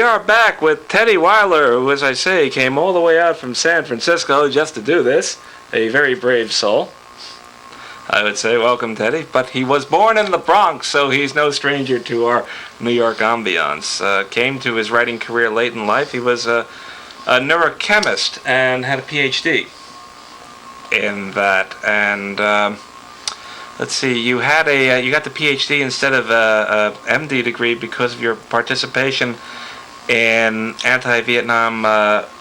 we are back with Teddy Weiler, who, as I say, came all the way out from San Francisco just to do this. A very brave soul, I would say. Welcome, Teddy. But he was born in the Bronx, so he's no stranger to our New York ambiance. Came to his writing career late in life. He was a neurochemist and had a PhD in that. And let's see, you got the PhD instead of a MD degree because of your participation in anti-Vietnam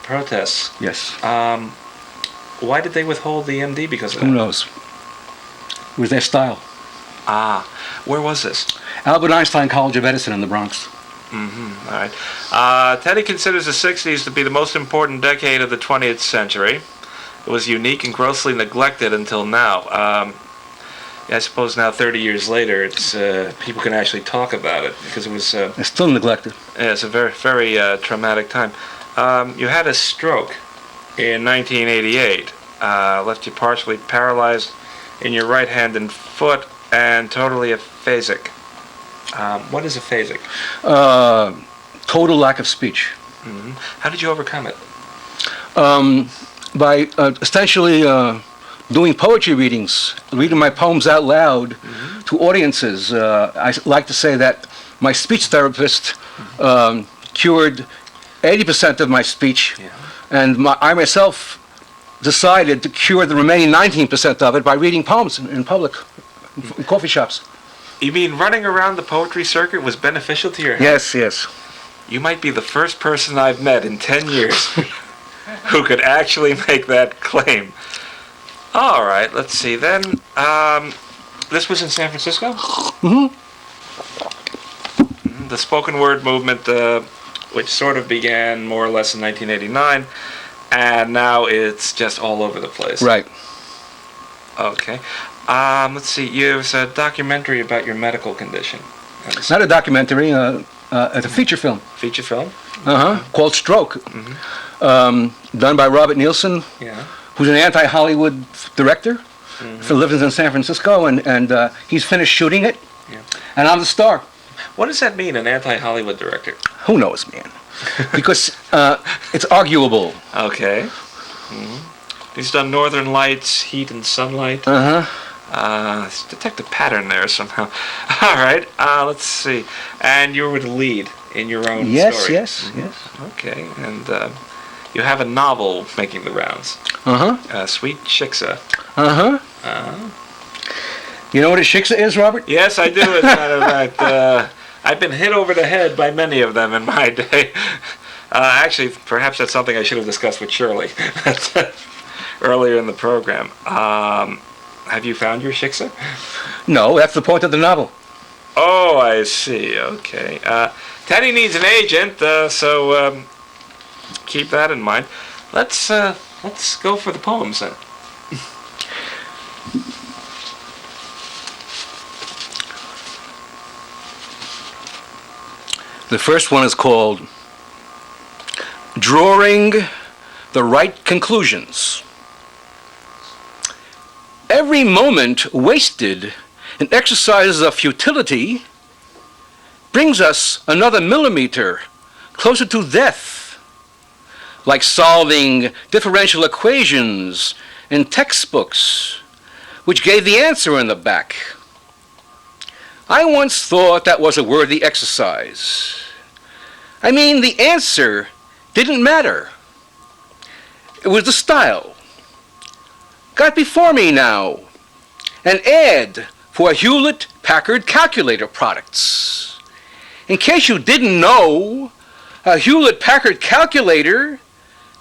protests. Yes. Why did they withhold the MD because of that? Who knows? It was their style. Where was this? Albert Einstein College of Edison in the Bronx. All right. Teddy considers the 60s to be the most important decade of the 20th century. It was unique and grossly neglected until now. I suppose now, 30 years later, it's people can actually talk about it because it was. It's still neglected. Yeah, it's a very, very traumatic time. You had a stroke in 1988, left you partially paralyzed in your right hand and foot, and totally aphasic. What is aphasic? Total lack of speech. Mm-hmm. How did you overcome it? By essentially doing poetry readings, reading my poems out loud to audiences. I like to say that my speech therapist cured 80% of my speech, and I myself decided to cure the remaining 19% of it by reading poems in public, in coffee shops. You mean running around the poetry circuit was beneficial to your health? Yes. You might be the first person I've met in 10 years who could actually make that claim. All right, let's see then. This was in San Francisco? Mm-hmm. The spoken word movement, which sort of began more or less in 1989, and now it's just all over the place. Right. Okay. Let's see. There's a documentary about your medical condition. It's not a documentary. It's a feature film. Feature film? Called Stroke. Done by Robert Nielsen. Yeah. Who's an anti-Hollywood director, lives in San Francisco, and he's finished shooting it, and I'm the star. What does that mean, an anti-Hollywood director? Who knows, man? Because it's arguable. Okay. He's done Northern Lights, Heat and Sunlight. Detect a pattern there somehow. All right, let's see. And you were the lead in your own story. Yes. Okay, and you have a novel making the rounds. Sweet Shiksa. You know what a shiksa is, Robert? Yes, I do, as a matter of fact. I've been hit over the head by many of them in my day. Actually, perhaps that's something I should have discussed with Shirley earlier in the program. Have you found your shiksa? No, that's the point of the novel. Oh, I see. Okay. Teddy needs an agent, so keep that in mind. Let's go for the poems then. The first one is called Drawing the Right Conclusions. Every moment wasted in exercises of futility brings us another millimeter closer to death, like solving differential equations in textbooks, which gave the answer in the back. I once thought that was a worthy exercise. I mean, the answer didn't matter. It was the style. Got before me now an ad for Hewlett-Packard calculator products. In case you didn't know, a Hewlett-Packard calculator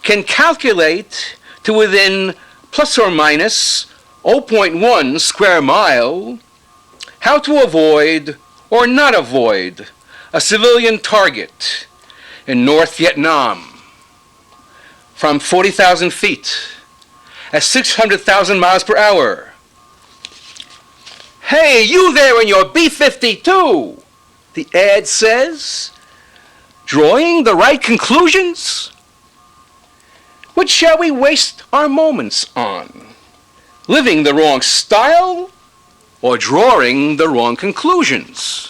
can calculate to within plus or minus 0.1 square mile how to avoid or not avoid a civilian target in North Vietnam from 40,000 feet at 600,000 miles per hour. Hey, you there in your B-52, the ad says, drawing the right conclusions? What shall we waste our moments on? Living the wrong style or drawing the wrong conclusions?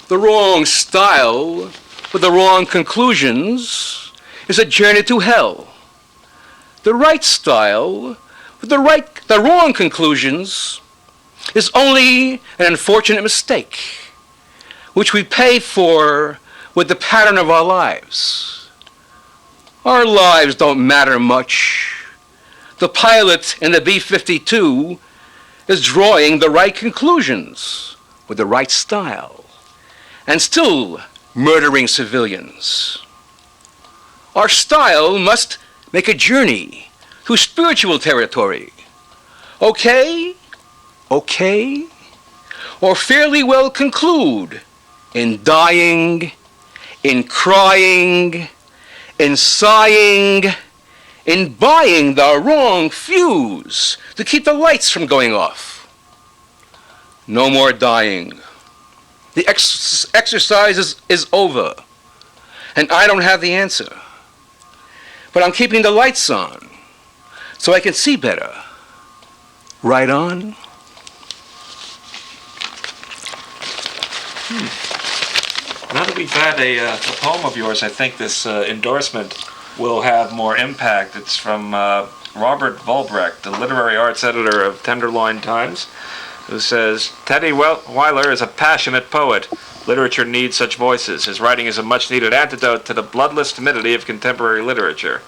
The wrong style with the wrong conclusions is a journey to hell. The right style with the wrong conclusions is only an unfortunate mistake, which we pay for with the pattern of our lives. Our lives don't matter much. The pilot in the B-52 is drawing the right conclusions with the right style and still murdering civilians. Our style must make a journey through spiritual territory. Okay? Or fairly well conclude in dying, in crying, in sighing, in buying the wrong fuse to keep the lights from going off. No more dying. The exercise is over, and I don't have the answer. But I'm keeping the lights on so I can see better. Right on? Now that we've had a poem of yours, I think this endorsement will have more impact. It's from Robert Volbrecht, the literary arts editor of Tenderloin Times, who says, Teddy Weiler is a passionate poet. Literature needs such voices. His writing is a much-needed antidote to the bloodless timidity of contemporary literature.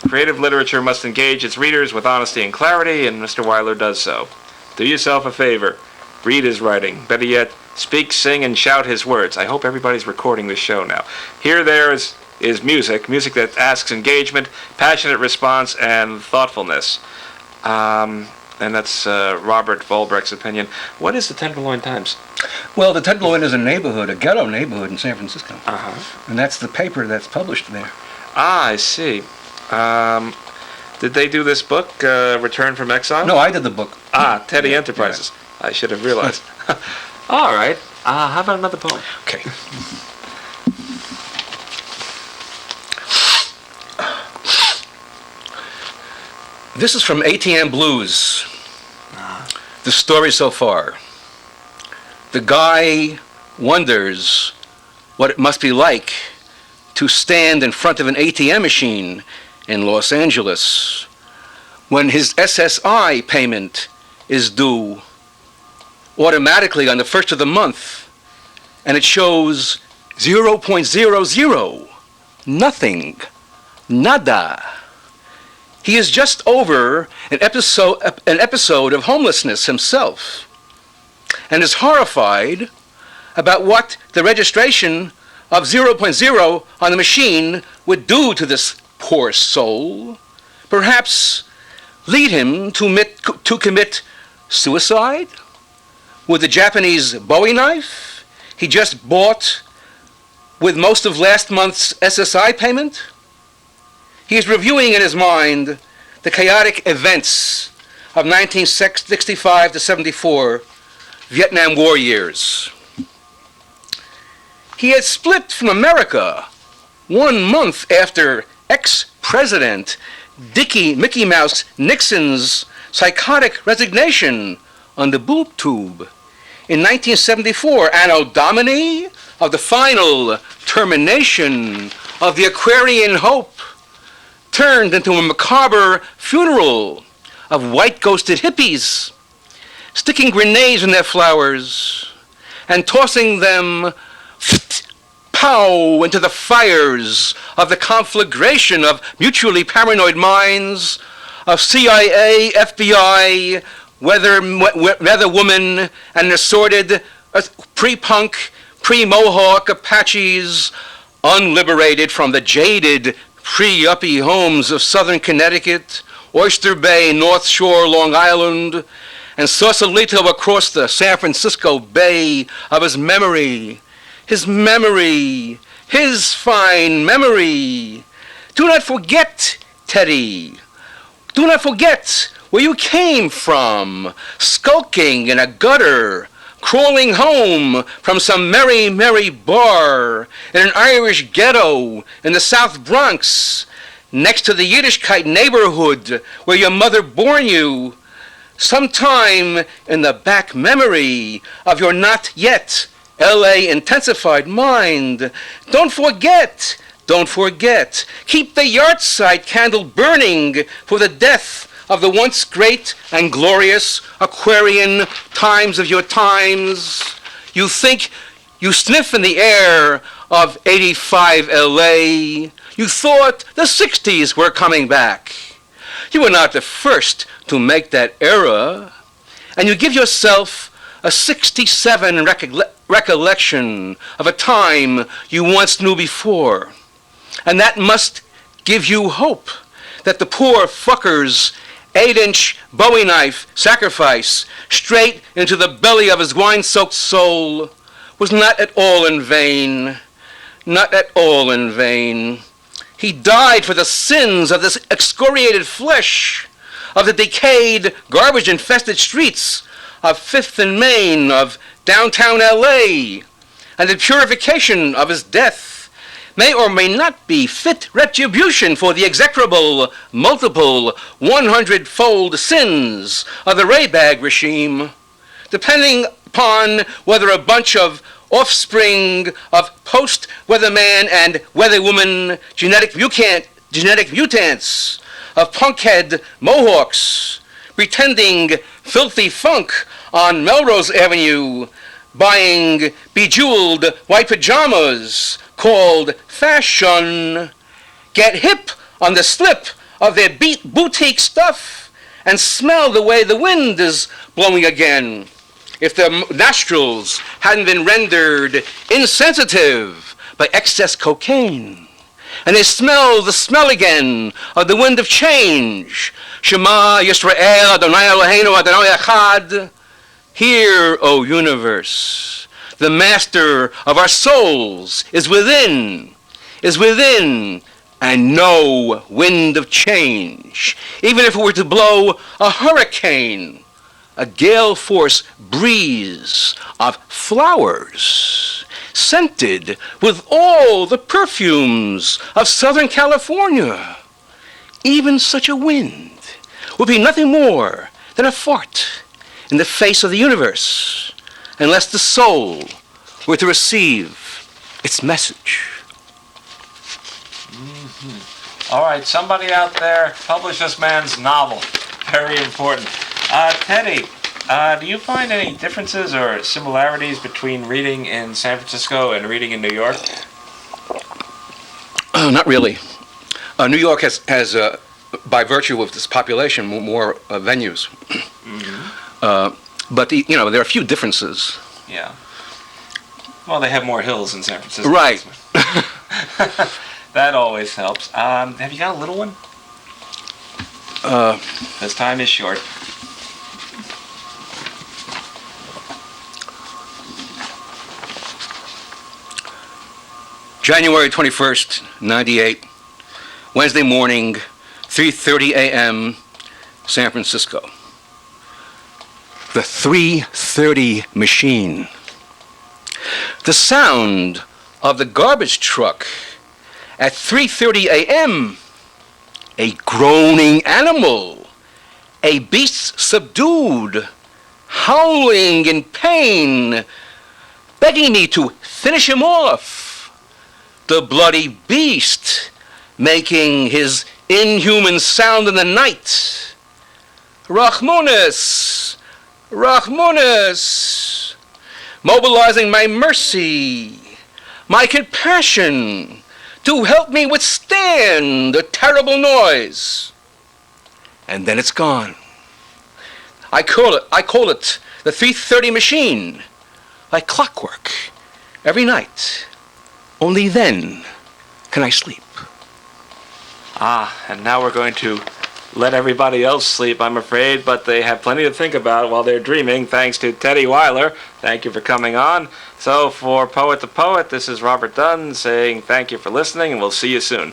Creative literature must engage its readers with honesty and clarity, and Mr. Weiler does so. Do yourself a favor. Read his writing. Better yet, speak, sing, and shout his words. I hope everybody's recording this show now. Here there is music that asks engagement, passionate response, and thoughtfulness. And that's Robert Volbrecht's opinion. What is the Tenderloin Times? Well, the Tenderloin is a neighborhood, a ghetto neighborhood in San Francisco. Uh-huh. And that's the paper that's published there. Ah, I see. Did they do this book, Return from Exile? No, I did the book. Ah, Teddy Enterprises. Yeah. I should have realized. All right. How about another poem? Okay. This is from ATM Blues. The story so far. The guy wonders what it must be like to stand in front of an ATM machine in Los Angeles when his SSI payment is due automatically on the first of the month, and it shows 0.00, nothing, nada. He is just over an episode of homelessness himself, and is horrified about what the registration of 0.0 on the machine would do to this poor soul. Perhaps lead him to commit suicide with the Japanese Bowie knife he just bought with most of last month's SSI payment. He is reviewing in his mind the chaotic events of 1965 to 74 Vietnam War years. He had split from America 1 month after ex-president Mickey Mouse Nixon's psychotic resignation on the boob tube. In 1974, Anno Domini, of the final termination of the Aquarian hope, turned into a macabre funeral of white-ghosted hippies, sticking grenades in their flowers and tossing them pow into the fires of the conflagration of mutually paranoid minds of CIA, FBI, weather woman, and assorted pre-punk, pre-Mohawk Apaches, unliberated from the jaded pre-yuppie homes of southern Connecticut, Oyster Bay, North Shore, Long Island, and Sausalito across the San Francisco Bay of his memory, his fine memory. Do not forget, Teddy. Do not forget where you came from, skulking in a gutter, crawling home from some merry, merry bar in an Irish ghetto in the South Bronx, next to the Yiddishkeit neighborhood where your mother bore you, sometime in the back memory of your not yet LA intensified mind. Don't forget, keep the yahrzeit candle burning for the death of the once great and glorious Aquarian times of your times. You think you sniff in the air of 85 LA. You thought the 60s were coming back. You were not the first to make that error, and you give yourself a 67 recollection of a time you once knew before. And that must give you hope that the poor fucker's 8-inch Bowie knife sacrifice straight into the belly of his wine-soaked soul was not at all in vain. Not at all in vain. He died for the sins of this excoriated flesh, of the decayed, garbage-infested streets of 5th and Main, of downtown LA, and the purification of his death may or may not be fit retribution for the execrable, multiple, 100-fold sins of the Raybag regime, depending upon whether a bunch of offspring of post-weatherman and weatherwoman genetic mutants of punkhead mohawks pretending filthy funk on Melrose Avenue, buying bejeweled white pajamas called fashion, get hip on the slip of their boutique stuff and smell the way the wind is blowing again. If their nostrils hadn't been rendered insensitive by excess cocaine, and they smell the smell again of the wind of change. Shema Yisrael Adonai Eloheinu Adonai Echad. Hear, O universe, the master of our souls is within, and no wind of change. Even if it were to blow a hurricane, a gale force breeze of flowers, scented with all the perfumes of Southern California. Even such a wind would be nothing more than a fart in the face of the universe, unless the soul were to receive its message. All right, somebody out there, publish this man's novel. Very important. Teddy, do you find any differences or similarities between reading in San Francisco and reading in New York? Not really. New York has by virtue of this population, more venues. But there are a few differences. Yeah. Well, they have more hills in San Francisco. Right. That always helps. Have you got a little one? Because time is short. January 21st, 98, Wednesday morning, 3:30 a.m., San Francisco. The 3:30 machine. The sound of the garbage truck at 3:30 a.m., a groaning animal, a beast subdued, howling in pain, begging me to finish him off. The bloody beast making his inhuman sound in the night. Rachmunis, Rachmunis, mobilizing my mercy, my compassion, to help me withstand the terrible noise. And then it's gone. I call it the 3:30 machine, like clockwork, every night. Only then can I sleep. And now we're going to let everybody else sleep, I'm afraid, but they have plenty to think about while they're dreaming, thanks to Teddy Weiler. Thank you for coming on. So for Poet to Poet, this is Robert Dunn saying thank you for listening, and we'll see you soon.